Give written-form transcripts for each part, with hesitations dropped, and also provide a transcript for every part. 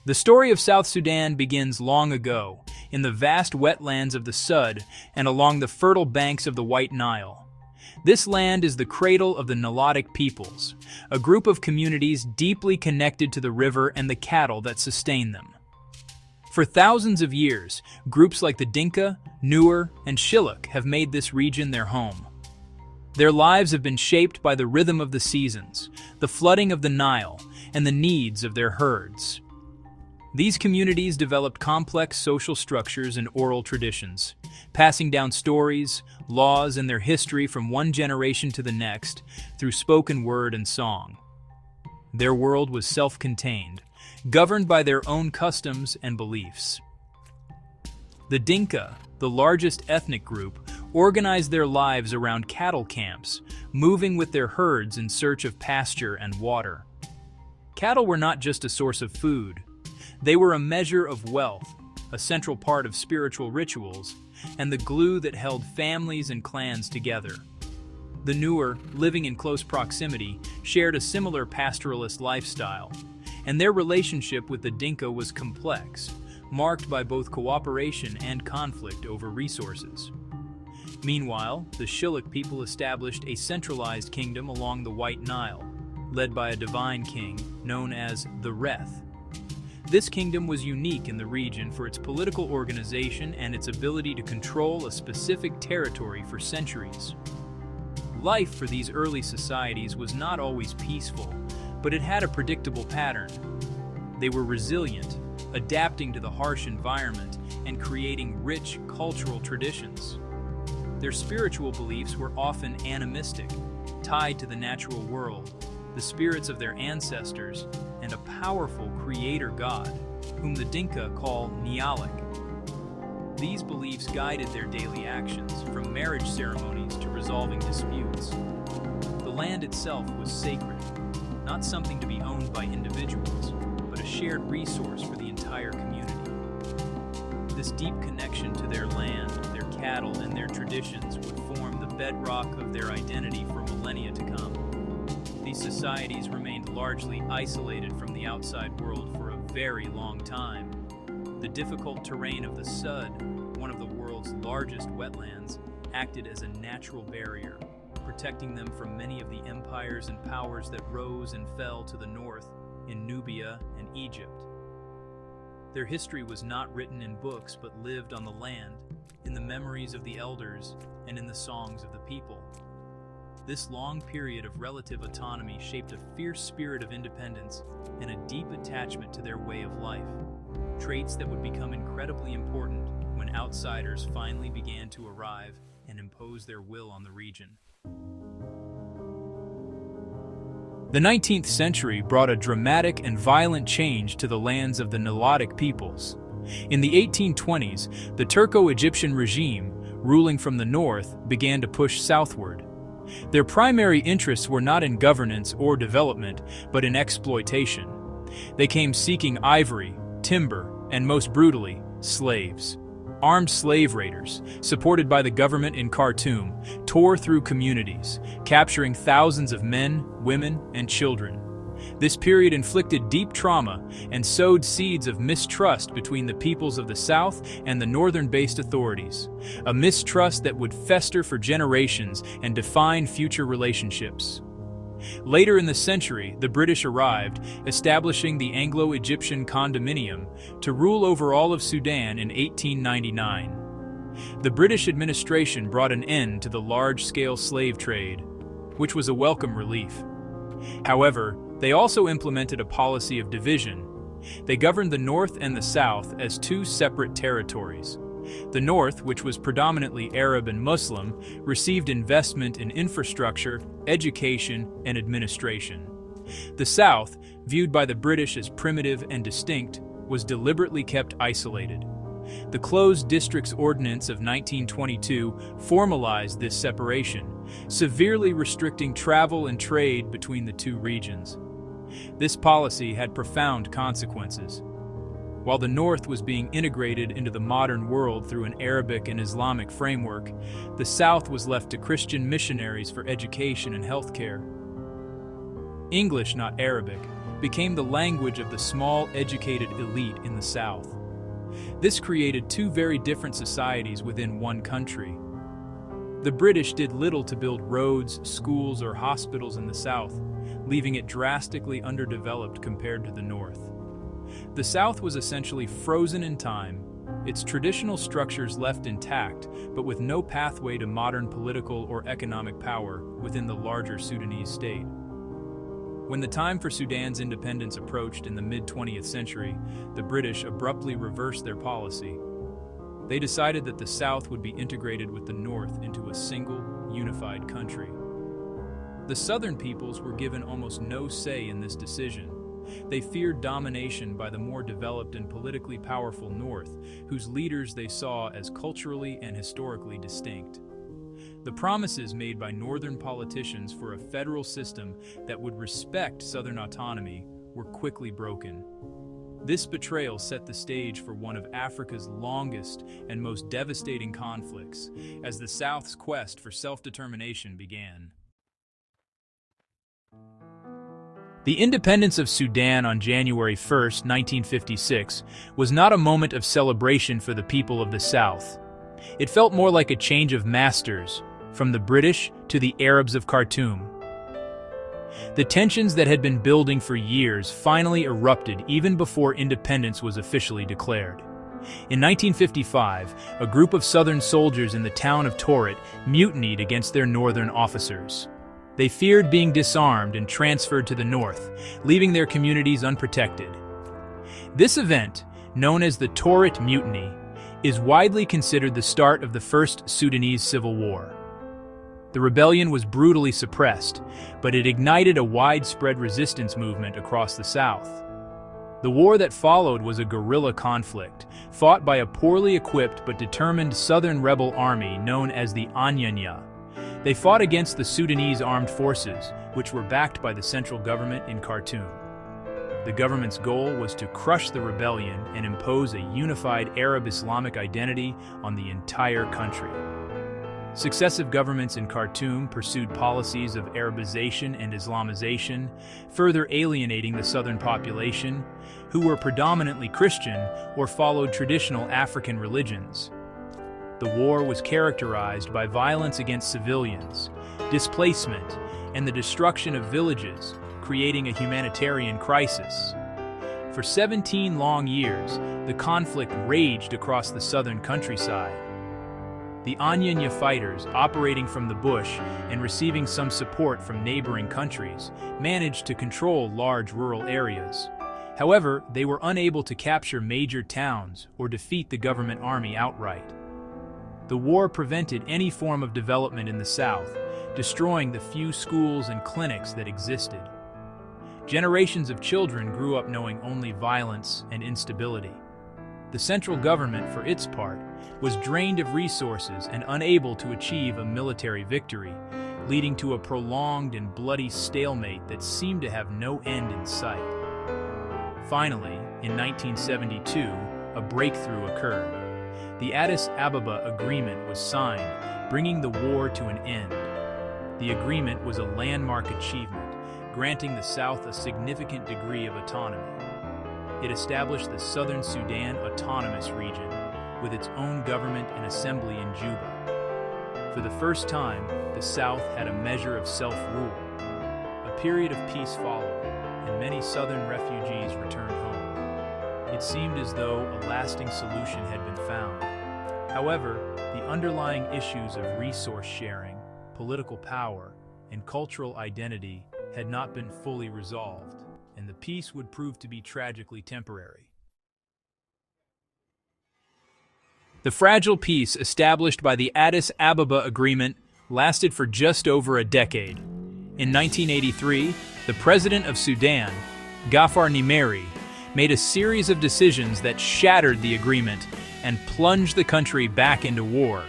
The story of South Sudan begins long ago, in the vast wetlands of the Sud and along the fertile banks of the White Nile. This land is the cradle of the Nilotic peoples, a group of communities deeply connected to the river and the cattle that sustain them. For thousands of years, groups like the Dinka, Nuer, and Shilluk have made this region their home. Their lives have been shaped by the rhythm of the seasons, the flooding of the Nile, and the needs of their herds. These communities developed complex social structures and oral traditions, passing down stories, laws, and their history from one generation to the next through spoken word and song. Their world was self-contained, governed by their own customs and beliefs. The Dinka, the largest ethnic group, organized their lives around cattle camps, moving with their herds in search of pasture and water. Cattle were not just a source of food. They were a measure of wealth, a central part of spiritual rituals, and the glue that held families and clans together. The Nuer, living in close proximity, shared a similar pastoralist lifestyle, and their relationship with the Dinka was complex, marked by both cooperation and conflict over resources. Meanwhile, the Shilluk people established a centralized kingdom along the White Nile, led by a divine king known as the Reth. This kingdom was unique in the region for its political organization and its ability to control a specific territory for centuries. Life for these early societies was not always peaceful, but it had a predictable pattern. They were resilient, adapting to the harsh environment and creating rich cultural traditions. Their spiritual beliefs were often animistic, tied to the natural world, the spirits of their ancestors, and a powerful creator god, whom the Dinka call Nialik. These beliefs guided their daily actions, from marriage ceremonies to resolving disputes. The land itself was sacred, not something to be owned by individuals, but a shared resource for the entire community. This deep connection to their land, their cattle, and their traditions would form the bedrock of their identity for millennia to come. These societies remained largely isolated from the outside world for a very long time. The difficult terrain of the Sud, one of the world's largest wetlands, acted as a natural barrier, protecting them from many of the empires and powers that rose and fell to the north in Nubia and Egypt. Their history was not written in books but lived on the land, in the memories of the elders, and in the songs of the people. This long period of relative autonomy shaped a fierce spirit of independence and a deep attachment to their way of life, traits that would become incredibly important when outsiders finally began to arrive and impose their will on the region. The 19th century brought a dramatic and violent change to the lands of the Nilotic peoples. In the 1820s, the Turco-Egyptian regime, ruling from the north, began to push southward. Their primary interests were not in governance or development, but in exploitation. They came seeking ivory, timber, and most brutally, slaves. Armed slave raiders, supported by the government in Khartoum, tore through communities, capturing thousands of men, women, and children. This period inflicted deep trauma and sowed seeds of mistrust between the peoples of the South and the northern-based authorities, a mistrust that would fester for generations and define future relationships. Later in the century, the British arrived, establishing the Anglo-Egyptian Condominium to rule over all of Sudan in 1899. The British administration brought an end to the large-scale slave trade, which was a welcome relief. However, they also implemented a policy of division. They governed the North and the South as two separate territories. The North, which was predominantly Arab and Muslim, received investment in infrastructure, education, and administration. The South, viewed by the British as primitive and distinct, was deliberately kept isolated. The Closed Districts Ordinance of 1922 formalized this separation, severely restricting travel and trade between the two regions. This policy had profound consequences. While the North was being integrated into the modern world through an Arabic and Islamic framework, the South was left to Christian missionaries for education and healthcare. English, not Arabic, became the language of the small, educated elite in the South. This created two very different societies within one country. The British did little to build roads, schools, or hospitals in the South, leaving it drastically underdeveloped compared to the North. The South was essentially frozen in time, its traditional structures left intact, but with no pathway to modern political or economic power within the larger Sudanese state. When the time for Sudan's independence approached in the mid-20th century, the British abruptly reversed their policy. They decided that the South would be integrated with the North into a single, unified country. The Southern peoples were given almost no say in this decision. They feared domination by the more developed and politically powerful North, whose leaders they saw as culturally and historically distinct. The promises made by Northern politicians for a federal system that would respect Southern autonomy were quickly broken. This betrayal set the stage for one of Africa's longest and most devastating conflicts, as the South's quest for self-determination began. The independence of Sudan on January 1, 1956, was not a moment of celebration for the people of the South. It felt more like a change of masters, from the British to the Arabs of Khartoum. The tensions that had been building for years finally erupted even before independence was officially declared. In 1955, a group of Southern soldiers in the town of Torit mutinied against their Northern officers. They feared being disarmed and transferred to the North, leaving their communities unprotected. This event, known as the Torit Mutiny, is widely considered the start of the First Sudanese Civil War. The rebellion was brutally suppressed, but it ignited a widespread resistance movement across the South. The war that followed was a guerrilla conflict, fought by a poorly equipped but determined Southern rebel army known as the Anyanya. They fought against the Sudanese armed forces, which were backed by the central government in Khartoum. The government's goal was to crush the rebellion and impose a unified Arab-Islamic identity on the entire country. Successive governments in Khartoum pursued policies of Arabization and Islamization, further alienating the southern population, who were predominantly Christian or followed traditional African religions. The war was characterized by violence against civilians, displacement, and the destruction of villages, creating a humanitarian crisis. For 17 long years, the conflict raged across the southern countryside. The Anyanya fighters, operating from the bush and receiving some support from neighboring countries, managed to control large rural areas. However, they were unable to capture major towns or defeat the government army outright. The war prevented any form of development in the South, destroying the few schools and clinics that existed. Generations of children grew up knowing only violence and instability. The central government, for its part, was drained of resources and unable to achieve a military victory, leading to a prolonged and bloody stalemate that seemed to have no end in sight. Finally, in 1972, a breakthrough occurred. The Addis Ababa Agreement was signed, bringing the war to an end. The agreement was a landmark achievement, granting the South a significant degree of autonomy. It established the Southern Sudan Autonomous Region, with its own government and assembly in Juba. For the first time, the South had a measure of self-rule. A period of peace followed, and many Southern refugees returned home. It seemed as though a lasting solution had been found. However, the underlying issues of resource sharing, political power, and cultural identity had not been fully resolved, and the peace would prove to be tragically temporary. The fragile peace established by the Addis Ababa Agreement lasted for just over a decade. In 1983, the president of Sudan, Ghaffar Nimeri, made a series of decisions that shattered the agreement and plunged the country back into war.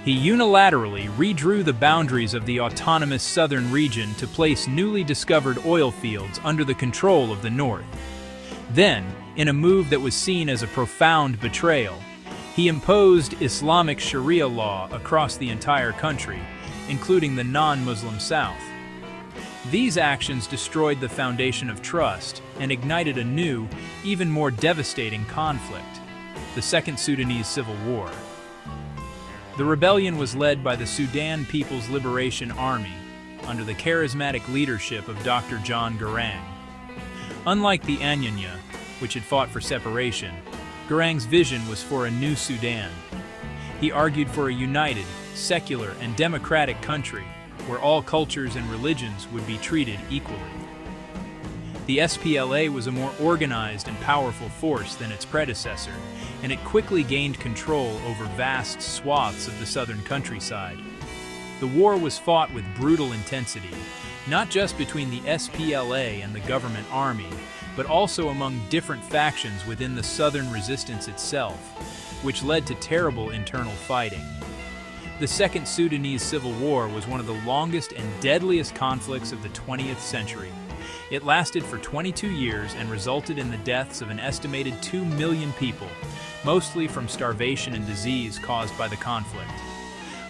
He unilaterally redrew the boundaries of the autonomous southern region to place newly discovered oil fields under the control of the North. Then, in a move that was seen as a profound betrayal, he imposed Islamic Sharia law across the entire country, including the non-Muslim South. These actions destroyed the foundation of trust and ignited a new, even more devastating conflict: the Second Sudanese Civil War. The rebellion was led by the Sudan People's Liberation Army under the charismatic leadership of Dr. John Garang. Unlike the Anyanya, which had fought for separation, Garang's vision was for a new Sudan. He argued for a united, secular, and democratic country where all cultures and religions would be treated equally. The SPLA was a more organized and powerful force than its predecessor, and it quickly gained control over vast swaths of the southern countryside. The war was fought with brutal intensity, not just between the SPLA and the government army, but also among different factions within the southern resistance itself, which led to terrible internal fighting. The Second Sudanese Civil War was one of the longest and deadliest conflicts of the 20th century. It lasted for 22 years and resulted in the deaths of an estimated 2 million people, mostly from starvation and disease caused by the conflict.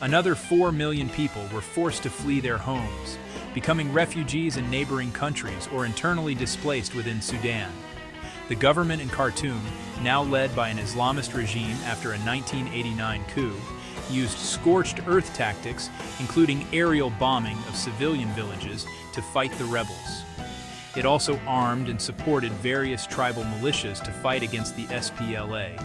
Another 4 million people were forced to flee their homes, becoming refugees in neighboring countries or internally displaced within Sudan. The government in Khartoum, now led by an Islamist regime after a 1989 coup, used scorched earth tactics, including aerial bombing of civilian villages, to fight the rebels. It also armed and supported various tribal militias to fight against the SPLA,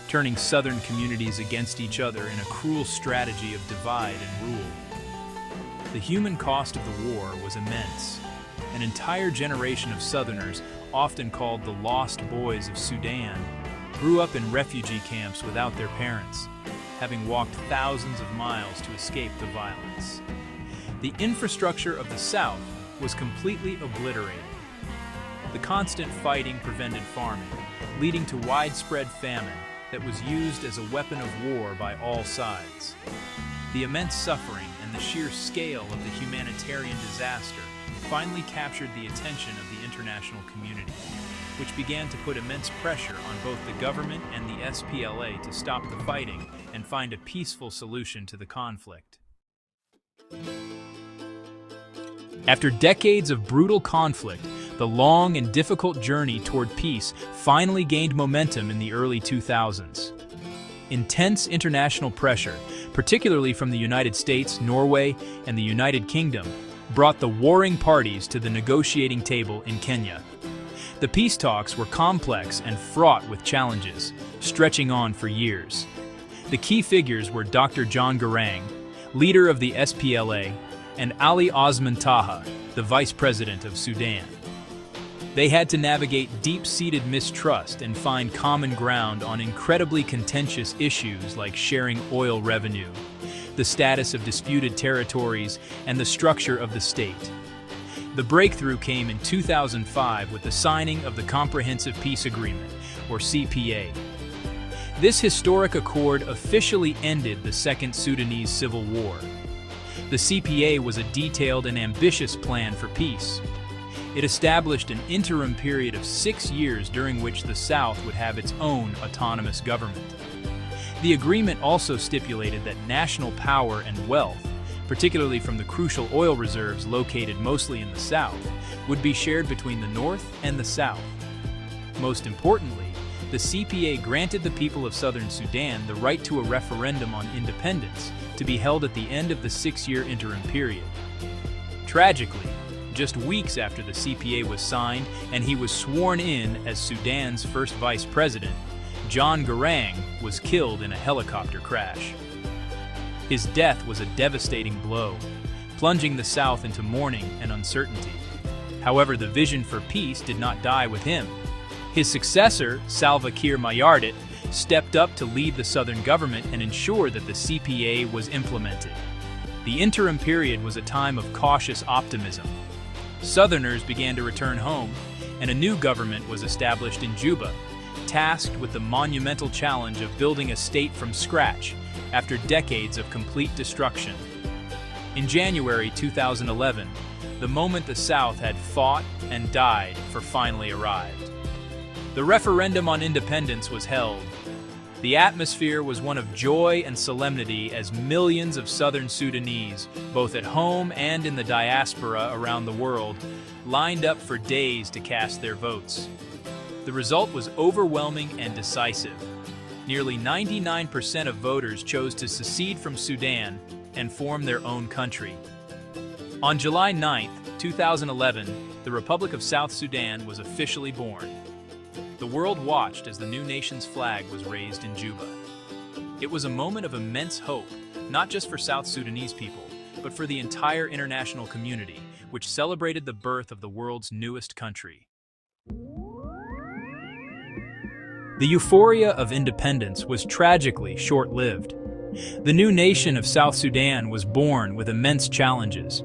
turning southern communities against each other in a cruel strategy of divide and rule. The human cost of the war was immense. An entire generation of Southerners, often called the Lost Boys of Sudan, grew up in refugee camps without their parents, having walked thousands of miles to escape the violence. The infrastructure of the South was completely obliterated. The constant fighting prevented farming, leading to widespread famine that was used as a weapon of war by all sides. The immense suffering and the sheer scale of the humanitarian disaster finally captured the attention of the international community, which began to put immense pressure on both the government and the SPLA to stop the fighting and find a peaceful solution to the conflict. After decades of brutal conflict, the long and difficult journey toward peace finally gained momentum in the early 2000s. Intense international pressure, particularly from the United States, Norway, and the United Kingdom, brought the warring parties to the negotiating table in Kenya. The peace talks were complex and fraught with challenges, stretching on for years. The key figures were Dr. John Garang, leader of the SPLA, and Ali Osman Taha, the vice president of Sudan. They had to navigate deep-seated mistrust and find common ground on incredibly contentious issues like sharing oil revenue, the status of disputed territories, and the structure of the state. The breakthrough came in 2005 with the signing of the Comprehensive Peace Agreement, or CPA. This historic accord officially ended the Second Sudanese Civil War. The CPA was a detailed and ambitious plan for peace. It established an interim period of 6 years during which the South would have its own autonomous government. The agreement also stipulated that national power and wealth, particularly from the crucial oil reserves located mostly in the South, would be shared between the North and the South. Most importantly, the CPA granted the people of southern Sudan the right to a referendum on independence to be held at the end of the 6-year interim period. Tragically, just weeks after the CPA was signed and he was sworn in as Sudan's first vice president, John Garang was killed in a helicopter crash. His death was a devastating blow, plunging the South into mourning and uncertainty. However, the vision for peace did not die with him. His successor, Salva Kiir Mayardit, stepped up to lead the southern government and ensure that the CPA was implemented. The interim period was a time of cautious optimism. Southerners began to return home, and a new government was established in Juba, tasked with the monumental challenge of building a state from scratch after decades of complete destruction. In January 2011, the moment the South had fought and died for finally arrived. The referendum on independence was held. The atmosphere was one of joy and solemnity as millions of southern Sudanese, both at home and in the diaspora around the world, lined up for days to cast their votes. The result was overwhelming and decisive. Nearly 99% of voters chose to secede from Sudan and form their own country. On July 9, 2011, the Republic of South Sudan was officially born. The world watched as the new nation's flag was raised in Juba. It was a moment of immense hope, not just for South Sudanese people, but for the entire international community, which celebrated the birth of the world's newest country. The euphoria of independence was tragically short-lived. The new nation of South Sudan was born with immense challenges.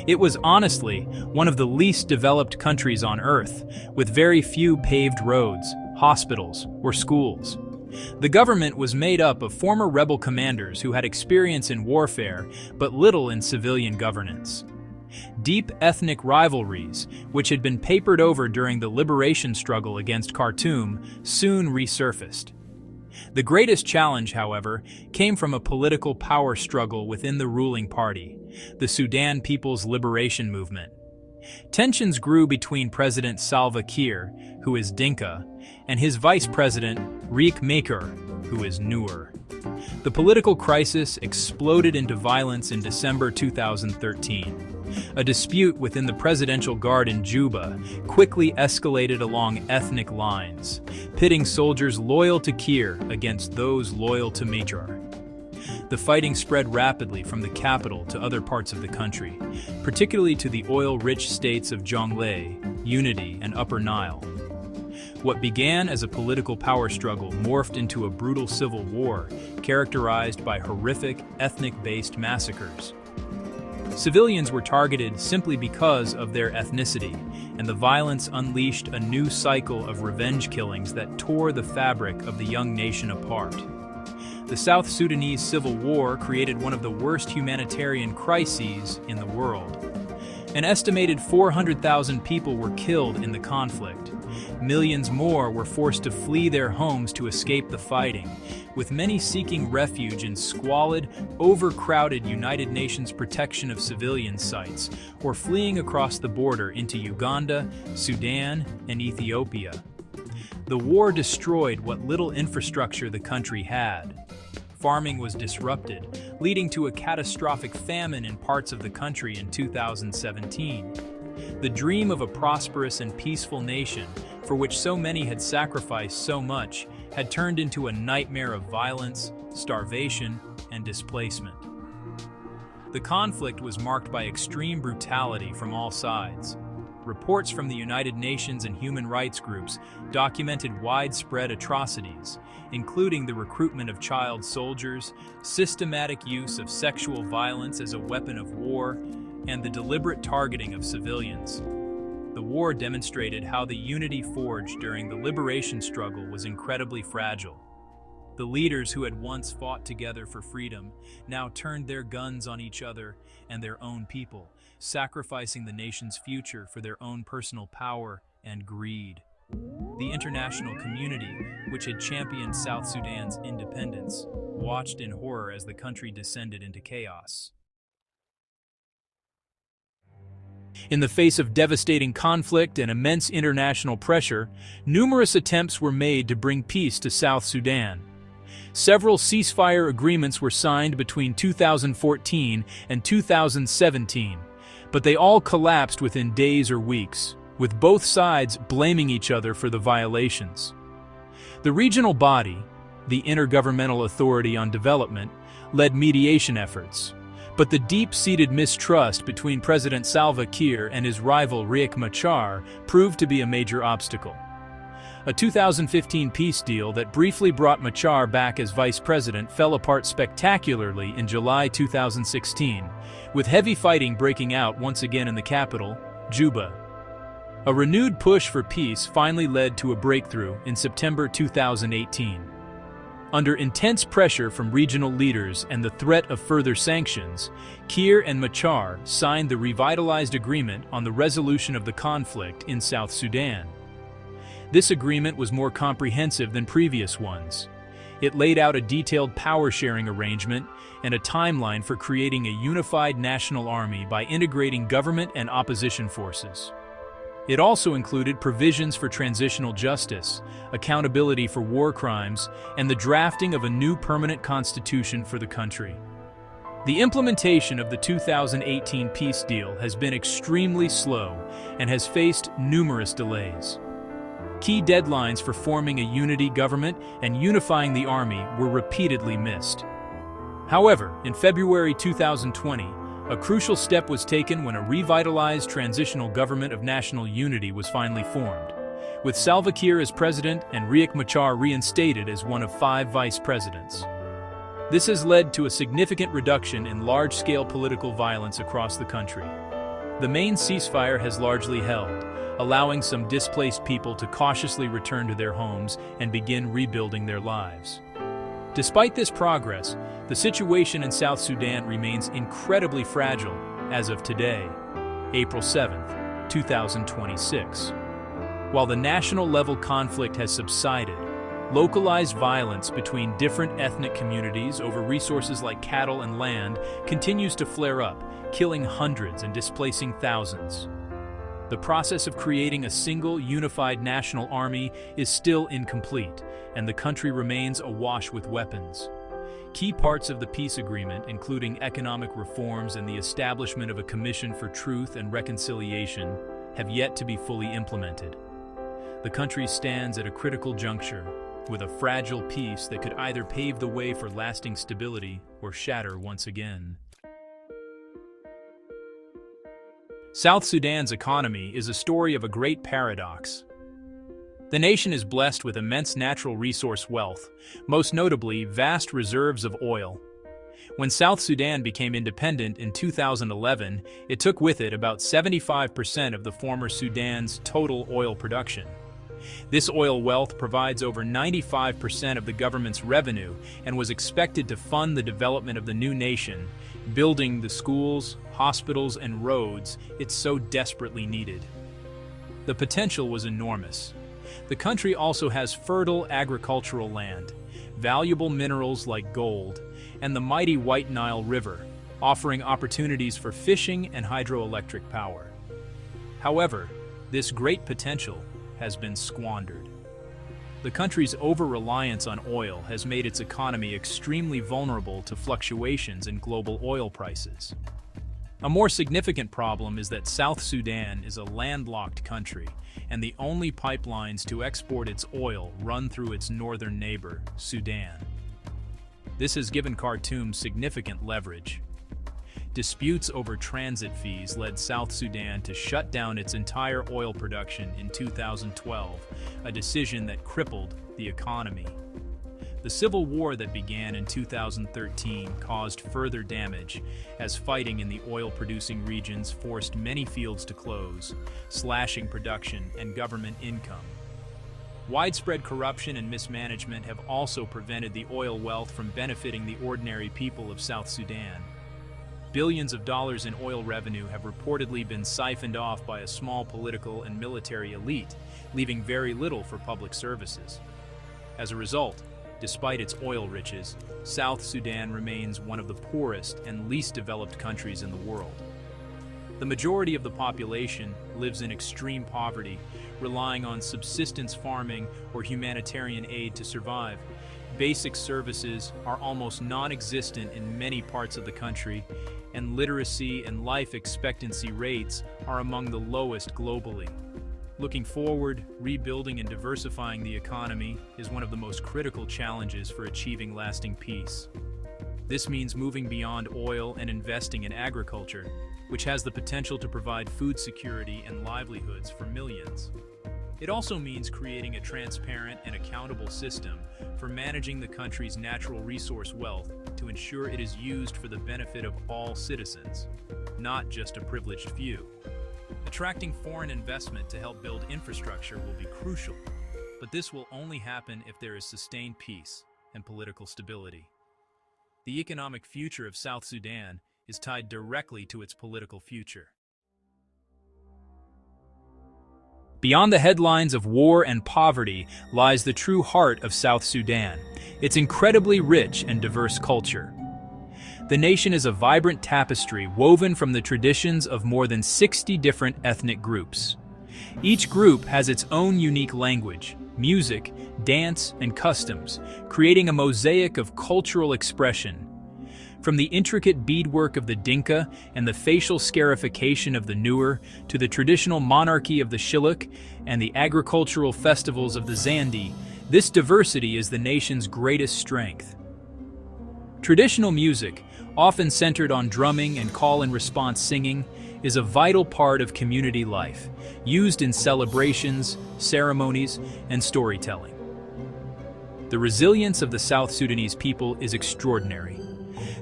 It was honestly one of the least developed countries on Earth, with very few paved roads, hospitals, or schools. The government was made up of former rebel commanders who had experience in warfare, but little in civilian governance. Deep ethnic rivalries, which had been papered over during the liberation struggle against Khartoum, soon resurfaced. The greatest challenge, however, came from a political power struggle within the ruling party, the Sudan People's Liberation Movement. Tensions grew between President Salva Kiir, who is Dinka, and his vice president, Riek Machar, who is Nuer. The political crisis exploded into violence in December 2013. A dispute within the presidential guard in Juba quickly escalated along ethnic lines, pitting soldiers loyal to Kiir against those loyal to Machar. The fighting spread rapidly from the capital to other parts of the country, particularly to the oil-rich states of Jonglei, Unity, and Upper Nile. What began as a political power struggle morphed into a brutal civil war characterized by horrific, ethnic-based massacres. Civilians were targeted simply because of their ethnicity, and the violence unleashed a new cycle of revenge killings that tore the fabric of the young nation apart. The South Sudanese Civil War created one of the worst humanitarian crises in the world. An estimated 400,000 people were killed in the conflict. Millions more were forced to flee their homes to escape the fighting, with many seeking refuge in squalid, overcrowded United Nations protection of civilians sites, or fleeing across the border into Uganda, Sudan, and Ethiopia. The war destroyed what little infrastructure the country had. Farming was disrupted, leading to a catastrophic famine in parts of the country in 2017. The dream of a prosperous and peaceful nation, for which so many had sacrificed so much, had turned into a nightmare of violence, starvation, and displacement. The conflict was marked by extreme brutality from all sides. Reports from the United Nations and human rights groups documented widespread atrocities, including the recruitment of child soldiers, systematic use of sexual violence as a weapon of war, and the deliberate targeting of civilians. The war demonstrated how the unity forged during the liberation struggle was incredibly fragile. The leaders who had once fought together for freedom now turned their guns on each other and their own people, sacrificing the nation's future for their own personal power and greed. The international community, which had championed South Sudan's independence, watched in horror as the country descended into chaos. In the face of devastating conflict and immense international pressure, numerous attempts were made to bring peace to South Sudan. Several ceasefire agreements were signed between 2014 and 2017, but they all collapsed within days or weeks, with both sides blaming each other for the violations. The regional body, the Intergovernmental Authority on Development, led mediation efforts, but the deep-seated mistrust between President Salva Kiir and his rival Riek Machar proved to be a major obstacle. A 2015 peace deal that briefly brought Machar back as vice president fell apart spectacularly in July 2016, with heavy fighting breaking out once again in the capital, Juba. A renewed push for peace finally led to a breakthrough in September 2018. Under intense pressure from regional leaders and the threat of further sanctions, Kiir and Machar signed the revitalized agreement on the resolution of the conflict in South Sudan. This agreement was more comprehensive than previous ones. It laid out a detailed power-sharing arrangement and a timeline for creating a unified national army by integrating government and opposition forces. It also included provisions for transitional justice, accountability for war crimes, and the drafting of a new permanent constitution for the country. The implementation of the 2018 peace deal has been extremely slow and has faced numerous delays. Key deadlines for forming a unity government and unifying the army were repeatedly missed. However, in February 2020, a crucial step was taken when a revitalized transitional government of national unity was finally formed, with Salva Kiir as president and Riek Machar reinstated as one of 5 vice presidents. This has led to a significant reduction in large-scale political violence across the country. The main ceasefire has largely held, allowing some displaced people to cautiously return to their homes and begin rebuilding their lives. Despite this progress, the situation in South Sudan remains incredibly fragile as of today, April 7, 2026. While the national-level conflict has subsided, localized violence between different ethnic communities over resources like cattle and land continues to flare up, killing hundreds and displacing thousands. The process of creating a single, unified national army is still incomplete, and the country remains awash with weapons. Key parts of the peace agreement, including economic reforms and the establishment of a Commission for Truth and Reconciliation, have yet to be fully implemented. The country stands at a critical juncture, with a fragile peace that could either pave the way for lasting stability or shatter once again. South Sudan's economy is a story of a great paradox. The nation is blessed with immense natural resource wealth, most notably vast reserves of oil. When South Sudan became independent in 2011, it took with it about 75% of the former Sudan's total oil production. This oil wealth provides over 95% of the government's revenue and was expected to fund the development of the new nation, building the schools, hospitals, and roads it so desperately needed. The potential was enormous. The country also has fertile agricultural land, valuable minerals like gold, and the mighty White Nile River, offering opportunities for fishing and hydroelectric power. However, this great potential has been squandered. The country's over-reliance on oil has made its economy extremely vulnerable to fluctuations in global oil prices. A more significant problem is that South Sudan is a landlocked country, and the only pipelines to export its oil run through its northern neighbor, Sudan. This has given Khartoum significant leverage. Disputes over transit fees led South Sudan to shut down its entire oil production in 2012, a decision that crippled the economy. The civil war that began in 2013 caused further damage, as fighting in the oil-producing regions forced many fields to close, slashing production and government income. Widespread corruption and mismanagement have also prevented the oil wealth from benefiting the ordinary people of South Sudan. Billions of dollars in oil revenue have reportedly been siphoned off by a small political and military elite, leaving very little for public services. As a result, despite its oil riches, South Sudan remains one of the poorest and least developed countries in the world. The majority of the population lives in extreme poverty, relying on subsistence farming or humanitarian aid to survive. Basic services are almost non-existent in many parts of the country, and literacy and life expectancy rates are among the lowest globally. Looking forward, rebuilding and diversifying the economy is one of the most critical challenges for achieving lasting peace. This means moving beyond oil and investing in agriculture, which has the potential to provide food security and livelihoods for millions. It also means creating a transparent and accountable system for managing the country's natural resource wealth to ensure it is used for the benefit of all citizens, not just a privileged few. Attracting foreign investment to help build infrastructure will be crucial, but this will only happen if there is sustained peace and political stability. The economic future of South Sudan is tied directly to its political future. Beyond the headlines of war and poverty lies the true heart of South Sudan, its incredibly rich and diverse culture. The nation is a vibrant tapestry woven from the traditions of more than 60 different ethnic groups. Each group has its own unique language, music, dance, and customs, creating a mosaic of cultural expression. From the intricate beadwork of the Dinka and the facial scarification of the Nuer to the traditional monarchy of the Shilluk and the agricultural festivals of the Zandi, this diversity is the nation's greatest strength. Traditional music, often centered on drumming and call-and-response singing, is a vital part of community life, used in celebrations, ceremonies, and storytelling. The resilience of the South Sudanese people is extraordinary.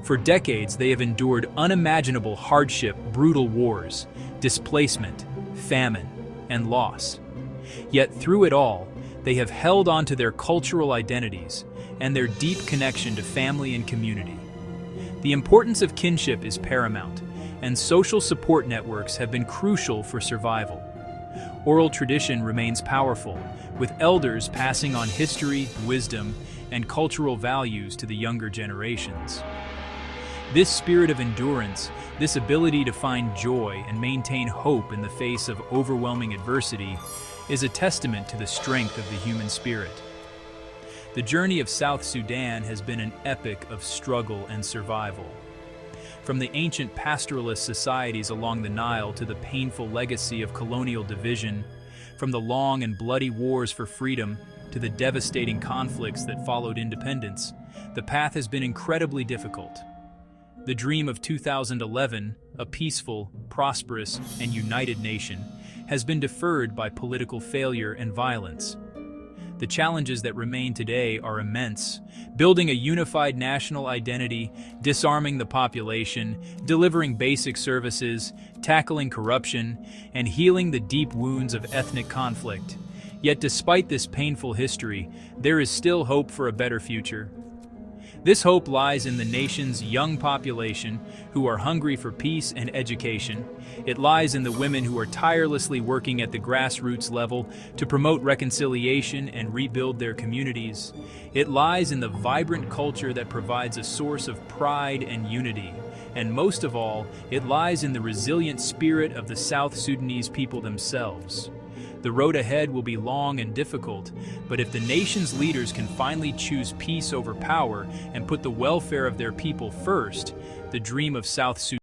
For decades, they have endured unimaginable hardship, brutal wars, displacement, famine, and loss. Yet through it all, they have held on to their cultural identities and their deep connection to family and community. The importance of kinship is paramount, and social support networks have been crucial for survival. Oral tradition remains powerful, with elders passing on history, wisdom, and cultural values to the younger generations. This spirit of endurance, this ability to find joy and maintain hope in the face of overwhelming adversity, is a testament to the strength of the human spirit. The journey of South Sudan has been an epic of struggle and survival. From the ancient pastoralist societies along the Nile to the painful legacy of colonial division, from the long and bloody wars for freedom to the devastating conflicts that followed independence, the path has been incredibly difficult. The dream of 2011, a peaceful, prosperous, and united nation, has been deferred by political failure and violence. The challenges that remain today are immense: building a unified national identity, disarming the population, delivering basic services, tackling corruption, and healing the deep wounds of ethnic conflict. Yet despite this painful history, there is still hope for a better future. This hope lies in the nation's young population, who are hungry for peace and education. It lies in the women who are tirelessly working at the grassroots level to promote reconciliation and rebuild their communities. It lies in the vibrant culture that provides a source of pride and unity. And most of all, it lies in the resilient spirit of the South Sudanese people themselves. The road ahead will be long and difficult, but if the nation's leaders can finally choose peace over power and put the welfare of their people first, the dream of South Sudan